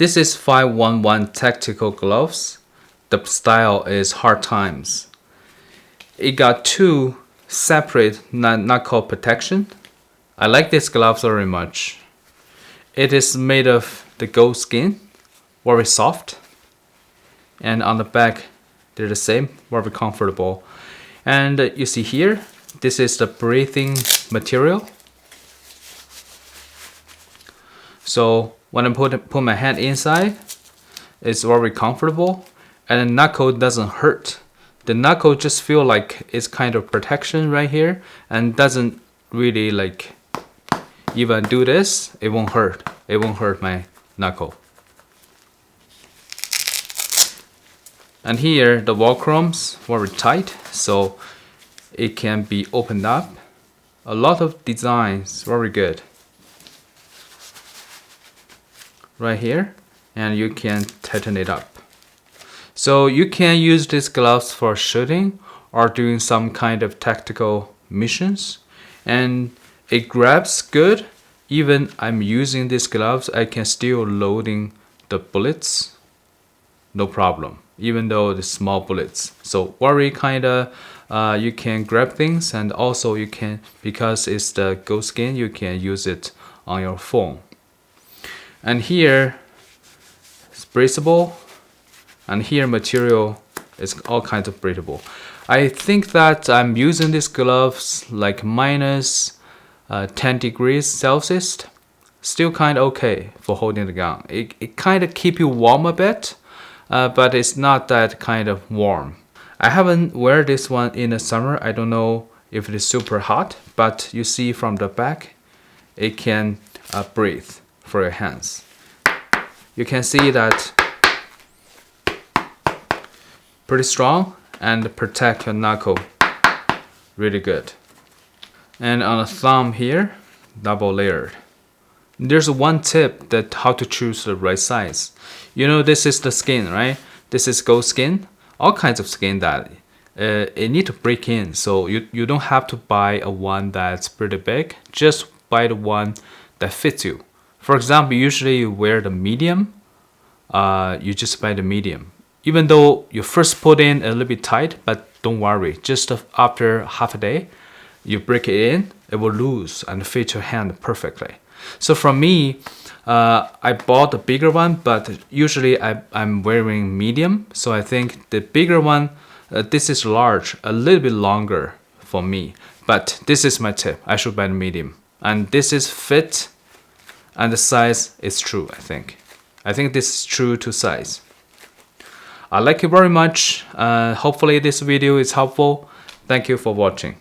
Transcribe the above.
This is 511 tactical gloves. The style is Hard Times. It got 2 separate knuckle protection. I like this gloves very much. It is made of the goat skin, very soft. And on the back, they're the same, very comfortable. And you see here, this is the breathing material. So when I put my hand inside, it's very comfortable, and the knuckle doesn't hurt. The knuckle just feel like it's kind of protection right here, and doesn't really like, even do this, it won't hurt. It won't hurt my knuckle. And here the Velcro's very tight, so it can be opened up. A lot of designs, very good. Right here, and you can tighten it up. So you can use these gloves for shooting or doing some kind of tactical missions, and it grabs good. Even I'm using these gloves, I can still loading the bullets, no problem, even though the small bullets. So very kind of you can grab things, and also you can, because it's the goat skin, you can use it on your phone. And here it's breathable, and here material is all kinds of breathable. I think that I'm using these gloves like minus 10 degrees Celsius, still kind of okay for holding the gun. It kind of keep you warm a bit, but it's not that kind of warm. I haven't wear this one in the summer. I don't know if it is super hot, but you see from the back, it can breathe for your hands. You can see that pretty strong and protect your knuckle really good. And on the thumb here, double layered. There's one tip that how to choose the right size. You know, this is the skin, right? This is goat skin, all kinds of skin that it need to break in. So you don't have to buy a one that's pretty big, just buy the one that fits you. For example, usually you wear the medium, you just buy the medium. Even though you first put in a little bit tight, but don't worry, just after half a day, you break it in, it will loose and fit your hand perfectly. So for me, I bought the bigger one, but usually I'm wearing medium. So I think the bigger one, this is large, a little bit longer for me. But this is my tip, I should buy the medium. And this is fit, and the size is true, I think. I think this is true to size. I like it very much. Hopefully this video is helpful. Thank you for watching.